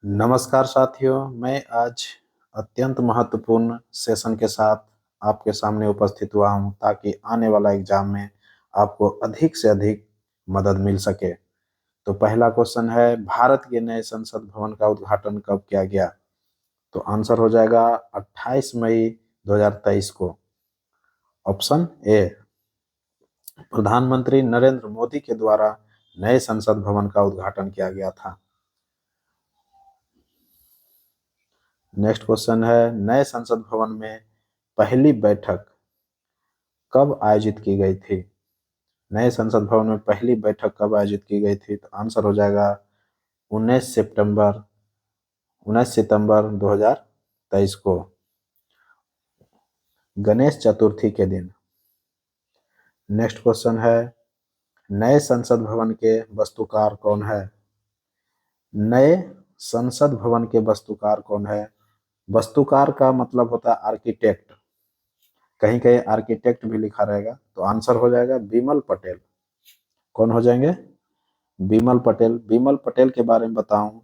नमस्कार साथियों, मैं आज अत्यंत महत्वपूर्ण सेशन के साथ आपके सामने उपस्थित हुआ हूं ताकि आने वाला एग्जाम में आपको अधिक से अधिक मदद मिल सके। तो पहला क्वेश्चन है, भारत के नए संसद भवन का उद्घाटन कब किया गया? तो आंसर हो जाएगा 28 मई 2023 को। ऑप्शन ए, प्रधानमंत्री नरेंद्र मोदी के द्वारा नए संसद भवन का उद्घाटन किया गया था। नेक्स्ट क्वेश्चन है, नए संसद भवन में पहली बैठक कब आयोजित की गई थी? नए संसद भवन में पहली बैठक कब आयोजित की गई थी? तो आंसर हो जाएगा 19 सितंबर 2023 को, गणेश चतुर्थी के दिन। नेक्स्ट क्वेश्चन है, नए संसद भवन के वास्तुकार कौन है? नए संसद भवन के वास्तुकार कौन है? वास्तुकार का मतलब होता है आर्किटेक्ट, कहीं कहीं आर्किटेक्ट भी लिखा रहेगा, तो आंसर हो जाएगा बिमल पटेल। कौन हो जाएंगे? बिमल पटेल। बिमल पटेल के बारे में बताऊं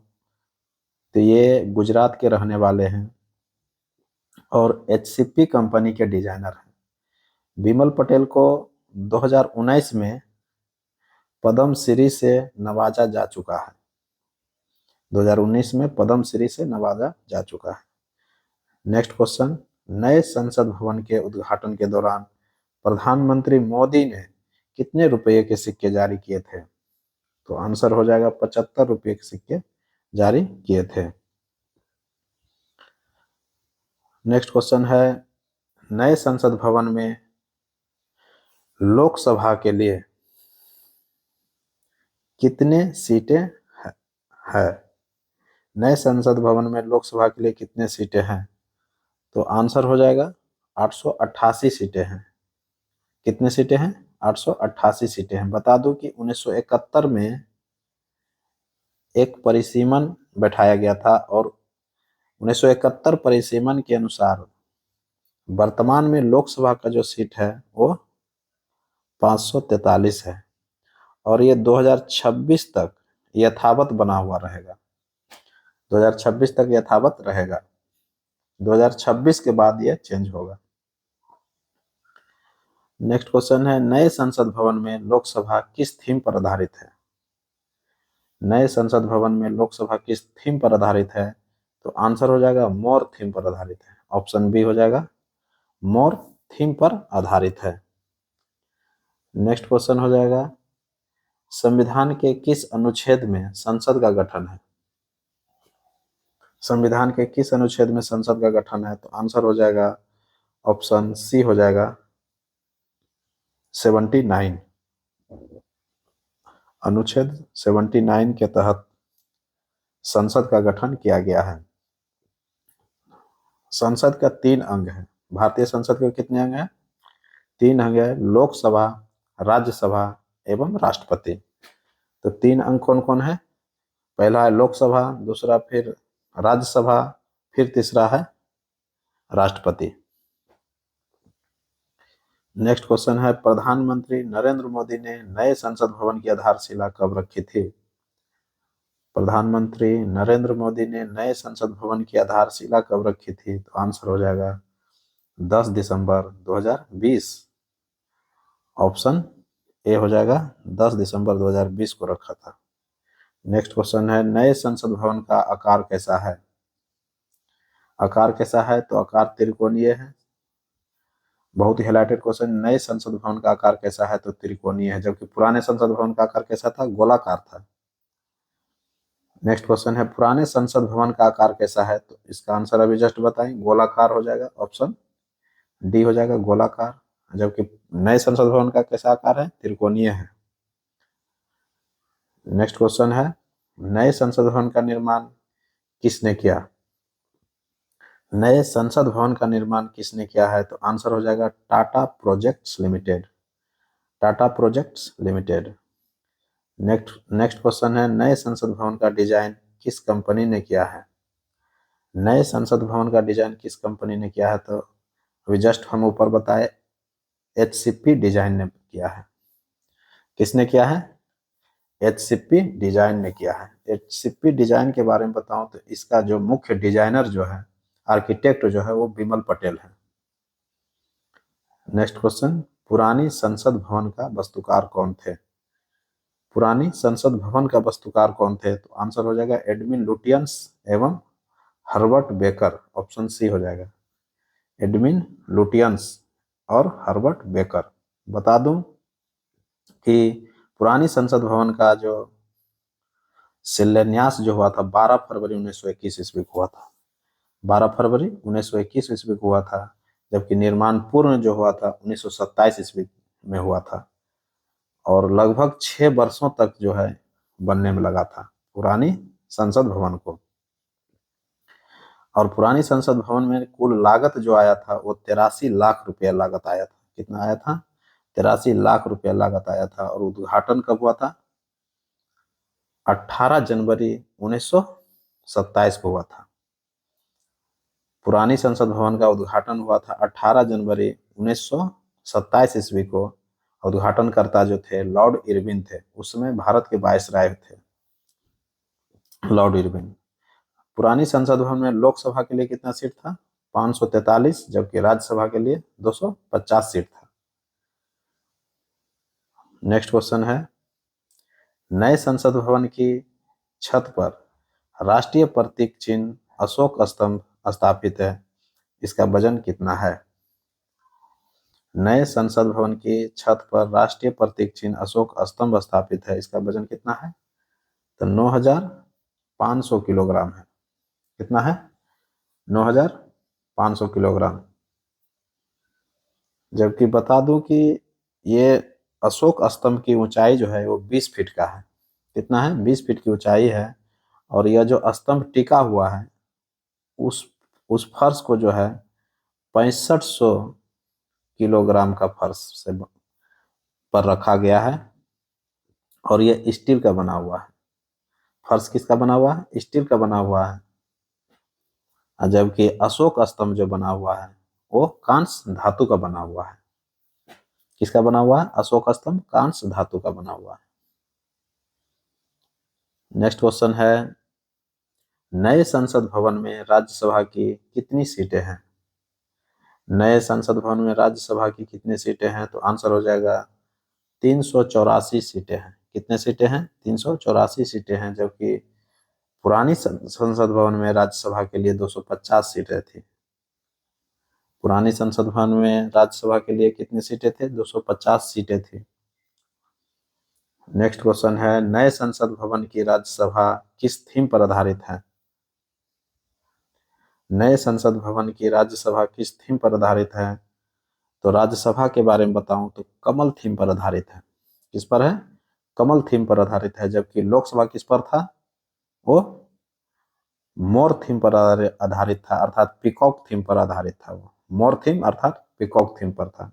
तो ये गुजरात के रहने वाले हैं और एचसीपी कंपनी के डिजाइनर हैं। बिमल पटेल को 2019 में पद्म श्री से नवाजा जा चुका है। 2019 में पद्म श्री से नवाजा जा चुका है। नेक्स्ट क्वेश्चन, नए संसद भवन के उद्घाटन के दौरान प्रधानमंत्री मोदी ने कितने रुपये के सिक्के जारी किए थे? तो आंसर हो जाएगा 75 रुपये के सिक्के जारी किए थे। नेक्स्ट क्वेश्चन है, नए संसद भवन में लोकसभा के लिए कितने सीटें है? नए संसद भवन में लोकसभा के लिए कितने सीटें हैं? तो आंसर हो जाएगा 888 सीटें हैं। कितने सीटें हैं? 888 सीटें हैं। बता दूं कि 1971 में एक परिसीमन बैठाया गया था और 1971 परिसीमन के अनुसार वर्तमान में लोकसभा का जो सीट है वो 543 है और ये 2026 तक यथावत बना हुआ रहेगा। 2026 तक यथावत रहेगा। 2026 के बाद ये चेंज होगा। नेक्स्ट क्वेश्चन है, नए संसद भवन में लोकसभा किस थीम पर आधारित है? नए संसद भवन में लोकसभा किस थीम पर आधारित है? तो आंसर हो जाएगा मोर थीम पर आधारित है। ऑप्शन बी हो जाएगा, मोर थीम पर आधारित है। नेक्स्ट क्वेश्चन हो जाएगा, संविधान के किस अनुच्छेद में संसद का गठन है? संविधान के किस अनुच्छेद में संसद का गठन है? तो आंसर हो जाएगा ऑप्शन सी हो जाएगा 79। अनुच्छेद 79 के तहत संसद का गठन किया गया है। संसद का 3 अंग है। भारतीय संसद के कितने अंग हैं? 3 अंग है, लोकसभा, राज्यसभा एवं राष्ट्रपति। तो 3 अंग कौन कौन है? पहला है लोकसभा, दूसरा फिर राज्यसभा, फिर तीसरा है राष्ट्रपति। नेक्स्ट क्वेश्चन है, प्रधानमंत्री नरेंद्र मोदी ने नए संसद भवन की आधारशिला कब रखी थी? प्रधानमंत्री नरेंद्र मोदी ने नए संसद भवन की आधारशिला कब रखी थी? तो आंसर हो जाएगा 10 दिसंबर 2020। ऑप्शन ए हो जाएगा 10 दिसंबर 2020 को रखा था। नेक्स्ट क्वेश्चन है, नए संसद भवन का आकार कैसा है? आकार कैसा है? तो आकार त्रिकोणीय है। बहुत ही हाईलाइटेड क्वेश्चन, नए संसद भवन का आकार कैसा है? तो त्रिकोणीय है, जबकि पुराने संसद भवन का आकार कैसा था? गोलाकार था। नेक्स्ट क्वेश्चन है, पुराने संसद भवन का आकार कैसा है? तो इसका आंसर अभी जस्ट बताएं, गोलाकार हो जाएगा। ऑप्शन डी हो जाएगा गोलाकार, जबकि नए संसद भवन का कैसा आकार है? त्रिकोणीय है। नेक्स्ट क्वेश्चन है, नए संसद भवन का निर्माण किसने किया? नए संसद भवन का निर्माण किसने किया है? तो आंसर हो जाएगा Tata projects limited. Tata projects limited. Next question है, नए संसद भवन का डिजाइन किस कंपनी ने किया है? नए संसद भवन का डिजाइन किस कंपनी ने किया है? तो अभी जस्ट हम ऊपर बताए, एचसीपी डिजाइन ने किया है। किसने किया है? एचसीपी डिजाइन ने किया है। एचसीपी डिजाइन के बारे में बताऊं तो इसका जो मुख्य डिजाइनर जो है, आर्किटेक्ट जो है, वो बिमल पटेल है। नेक्स्ट क्वेश्चन, पुरानी संसद भवन का वास्तुकार कौन थे? पुरानी संसद भवन का वास्तुकार कौन थे? तो आंसर हो जाएगा एडविन लुटियंस एवं हर्बर्ट बेकर। ऑप्शन सी हो जाएगा, एडविन लुटियंस और हर्बर्ट बेकर। बता दूं कि पुरानी संसद भवन का जो शिलान्यास जो हुआ था 12 फरवरी 1921 ईस्वी को हुआ था। 12 फरवरी 1921 ईस्वी को हुआ था, जबकि निर्माण पूर्ण जो हुआ था 1927 ईस्वी में हुआ था, और लगभग 6 वर्षों तक जो है बनने में लगा था पुरानी संसद भवन को। और पुरानी संसद भवन में कुल लागत जो आया था वो 83 लाख रुपया लागत आया था। कितना आया था? 83 लाख रुपया लागत आया था। और उद्घाटन कब हुआ था? 18 जनवरी 1927 को हुआ था। पुरानी संसद भवन का उद्घाटन हुआ था 18 जनवरी 1927 ईस्वी को। उद्घाटनकर्ता जो थे लॉर्ड इरविन थे, उस समय भारत के वायसराय थे लॉर्ड इरविन। पुरानी संसद भवन में लोकसभा के लिए कितना सीट था? 543, जबकि राज्यसभा के लिए 250 सीट था। नेक्स्ट क्वेश्चन है, नए संसद भवन की छत पर राष्ट्रीय प्रतीक चिन्ह अशोक स्तंभ स्थापित है, इसका वजन कितना है? नए संसद भवन की छत पर राष्ट्रीय प्रतीक चिन्ह अशोक स्तंभ स्थापित है, इसका वजन कितना है? तो 9500 किलोग्राम है। कितना है? 9500 किलोग्राम। जबकि बता दूं कि ये अशोक स्तंभ की ऊंचाई जो है वो 20 फीट का है। कितना है? 20 फीट की ऊंचाई है। और यह जो स्तंभ टिका हुआ है उस फर्श को जो है 6500 किलोग्राम का फर्श से पर रखा गया है, और यह स्टील का बना हुआ है। फर्श किसका बना हुआ है? स्टील का बना हुआ है। जबकि अशोक स्तंभ जो बना हुआ है वो कांस्य धातु का बना हुआ है। किसका बना हुआ है? अशोक स्तंभ कांस्य धातु का बना हुआ है। नेक्स्ट क्वेश्चन है, नए संसद भवन में राज्यसभा की कितनी सीटें हैं? नए संसद भवन में राज्यसभा की कितनी सीटें हैं? तो आंसर हो जाएगा 384 सीटें हैं। कितने सीटें हैं? 384 सीटें हैं। जबकि पुरानी संसद भवन में राज्यसभा के लिए 250 सीटें थी। पुरानी संसद भवन में राज्यसभा के लिए कितनी सीटें थे? 250 सीटें थी। नेक्स्ट क्वेश्चन है, नए संसद भवन की राज्यसभा किस थीम पर आधारित है? नए संसद भवन की राज्यसभा किस थीम पर आधारित है? तो राज्यसभा के बारे में बताऊं तो कमल थीम पर आधारित है। किस पर है? कमल थीम पर आधारित है। जबकि लोकसभा किस पर था? वो मोर थीम पर आधारित था, अर्थात पीकॉक थीम पर आधारित था। वो मोर थीम अर्थात पीकॉक थीम पर था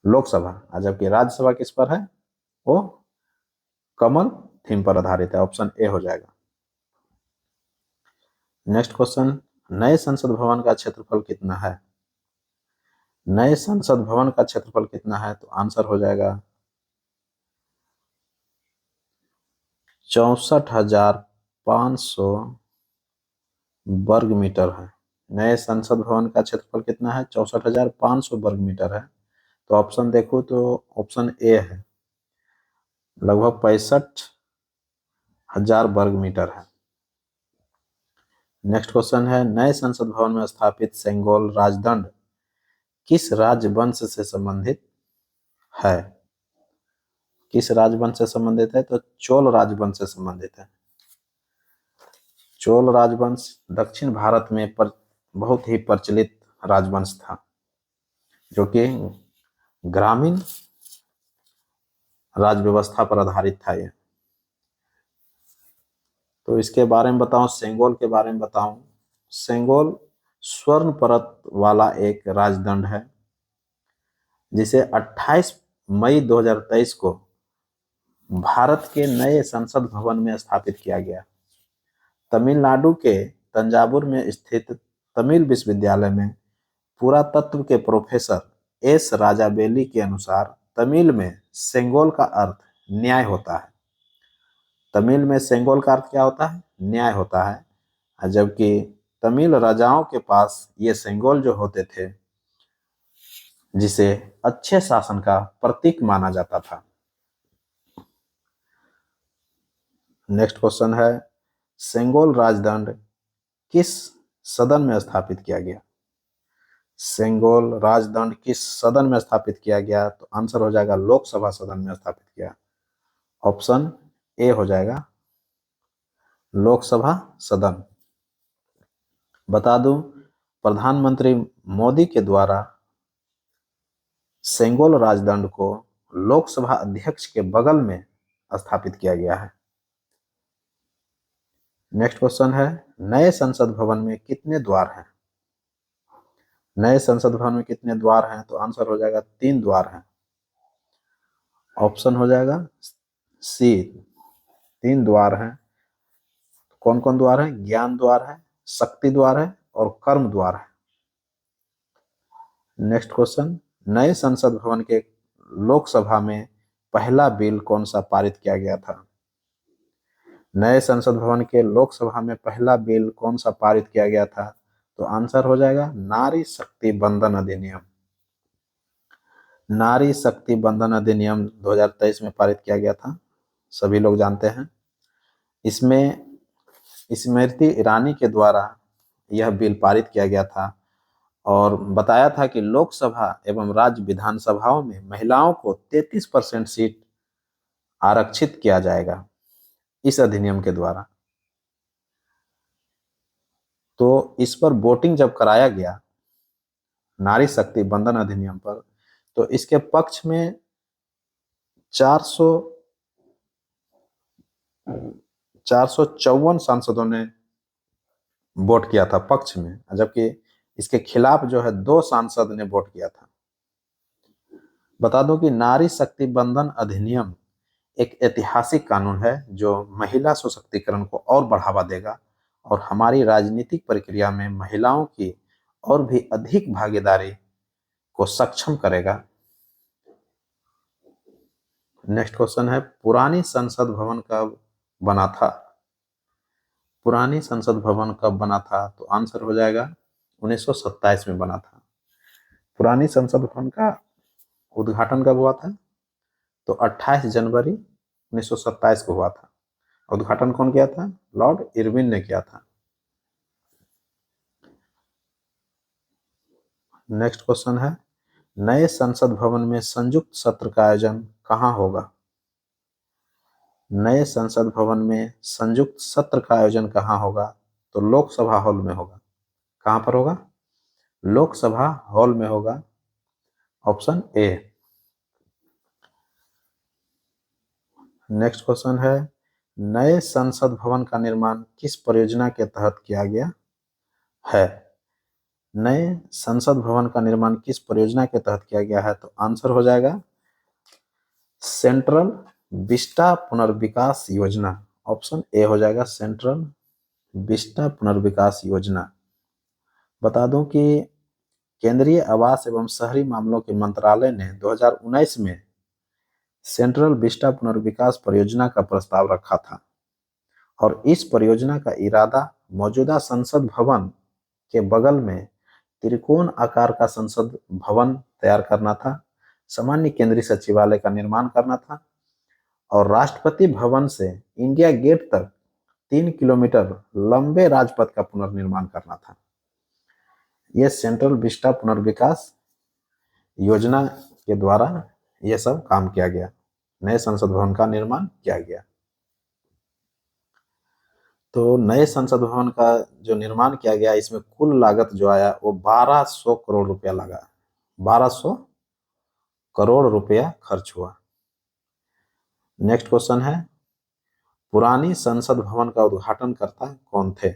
लोकसभा। जबकि राज्यसभा किस पर है? वो कमल थीम पर आधारित है। ऑप्शन ए हो जाएगा। नेक्स्ट क्वेश्चन, नए संसद भवन का क्षेत्रफल कितना है? नए संसद भवन का क्षेत्रफल कितना है? तो आंसर हो जाएगा 64,500 वर्ग मीटर है। नए संसद भवन का क्षेत्रफल कितना है? 64,500 वर्ग मीटर है। तो ऑप्शन देखो तो ऑप्शन ए है, लगभग 65,000 वर्ग मीटर है। नेक्स्ट क्वेश्चन है, नए संसद भवन में स्थापित सेंगोल राजदंड किस राजवंश से संबंधित है? किस राजवंश से संबंधित है? तो चोल राजवंश से संबंधित है। चोल राजवंश दक्षिण भारत में बहुत ही प्रचलित राजवंश था, जो कि ग्रामीण राज व्यवस्था पर आधारित था ये। तो इसके बारे में बताऊं, सेंगोल के बारे में बताऊं, सेंगोल स्वर्ण परत वाला एक राजदंड है, जिसे 28 मई 2023 को भारत के नए संसद भवन में स्थापित किया गया। तमिलनाडु के तंजावुर में स्थित तमिल विश्वविद्यालय में पुरातत्व के प्रोफेसर एस राजाबेली के अनुसार तमिल में सेंगोल का अर्थ न्याय होता है। तमिल में सेंगोल का अर्थ क्या होता है? न्याय होता है, जबकि तमिल राजाओं के पास ये सेंगोल जो होते थे, जिसे अच्छे शासन का प्रतीक माना जाता था। नेक्स्ट क्वेश्चन है, सेंगोल राजदंड किस सदन में स्थापित किया गया? सेंगोल राजदंड किस सदन में स्थापित किया गया? तो आंसर हो जाएगा लोकसभा सदन में स्थापित किया। ऑप्शन ए हो जाएगा लोकसभा सदन। बता दूं, प्रधानमंत्री मोदी के द्वारा सेंगोल राजदंड को लोकसभा अध्यक्ष के बगल में स्थापित किया गया है। नेक्स्ट क्वेश्चन है, नए संसद भवन में कितने द्वार हैं? नए संसद भवन में कितने द्वार हैं? तो आंसर हो जाएगा 3 द्वार हैं। ऑप्शन हो जाएगा सी, 3 द्वार हैं। कौन कौन द्वार है? ज्ञान द्वार है, शक्ति द्वार है और कर्म द्वार है। नेक्स्ट क्वेश्चन, नए संसद भवन के लोकसभा में पहला बिल कौन सा पारित किया गया था? नए संसद भवन के लोकसभा में पहला बिल कौन सा पारित किया गया था? तो आंसर हो जाएगा नारी शक्ति बंधन अधिनियम। नारी शक्ति बंधन अधिनियम 2023 में पारित किया गया था, सभी लोग जानते हैं। इसमें स्मृति ईरानी के द्वारा यह बिल पारित किया गया था और बताया था कि लोकसभा एवं राज्य विधानसभाओं में महिलाओं को 33% सीट आरक्षित किया जाएगा इस अधिनियम के द्वारा। तो इस पर वोटिंग जब कराया गया नारी शक्ति बंधन अधिनियम पर, तो इसके पक्ष में 454 सांसदों ने वोट किया था पक्ष में, जबकि इसके खिलाफ जो है 2 सांसद ने वोट किया था। बता दूं कि नारी शक्ति बंधन अधिनियम एक ऐतिहासिक कानून है जो महिला सशक्तिकरण को और बढ़ावा देगा और हमारी राजनीतिक प्रक्रिया में महिलाओं की और भी अधिक भागीदारी को सक्षम करेगा। नेक्स्ट क्वेश्चन है, पुरानी संसद भवन कब बना था? पुरानी संसद भवन कब बना था? तो आंसर हो जाएगा 1927 में बना था। पुरानी संसद भवन का उद्घाटन कब हुआ था? तो 28 जनवरी 1927 को हुआ था। उद्घाटन कौन किया था? लॉर्ड इरविन ने किया था। नेक्स्ट क्वेश्चन है, नए संसद भवन में संयुक्त सत्र का आयोजन कहाँ होगा? नए संसद भवन में संयुक्त सत्र का आयोजन कहाँ होगा? तो लोकसभा हॉल में होगा। कहाँ पर होगा? लोकसभा हॉल में होगा। Option A. नेक्स्ट क्वेश्चन है, नए संसद भवन का निर्माण किस परियोजना के तहत किया गया है? नए संसद भवन का निर्माण किस परियोजना के तहत किया गया है? तो आंसर हो जाएगा सेंट्रल विस्टा पुनर्विकास योजना। ऑप्शन ए हो जाएगा सेंट्रल विस्टा पुनर्विकास योजना। बता दूं कि केंद्रीय आवास एवं शहरी मामलों के मंत्रालय ने 2019 में सेंट्रल विस्टा पुनर्विकास परियोजना का प्रस्ताव रखा था और इस परियोजना का इरादा मौजूदा संसद भवन के बगल में त्रिकोण आकार का संसद भवन तैयार करना था, सामान्य केंद्रीय सचिवालय का निर्माण करना था और राष्ट्रपति भवन से इंडिया गेट तक 3 किलोमीटर लंबे राजपथ का पुनर्निर्माण करना था। यह सेंट्रल विस्टा पुनर्विकास योजना के द्वारा यह सब काम किया गया, नए संसद भवन का निर्माण किया गया। तो नए संसद भवन का जो निर्माण किया गया, इसमें कुल लागत जो आया वो 1200 करोड़ रुपया लगा। 1200 करोड़ रुपया खर्च हुआ। नेक्स्ट क्वेश्चन है, पुरानी संसद भवन का उद्घाटन करता कौन थे?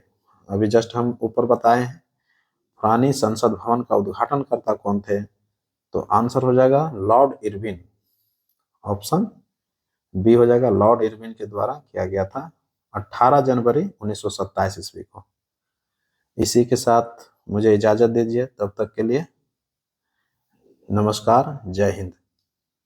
अभी जस्ट हम ऊपर बताए हैं पुरानी संसद भवन का उद्घाटन करता कौन थे, तो आंसर हो जाएगा लॉर्ड इरविन। ऑप्शन बी हो जाएगा, लॉर्ड इरविन के द्वारा किया गया था 18 जनवरी 1927 ईस्वी को। इसी के साथ मुझे इजाजत दीजिए, तब तक के लिए नमस्कार, जय हिंद।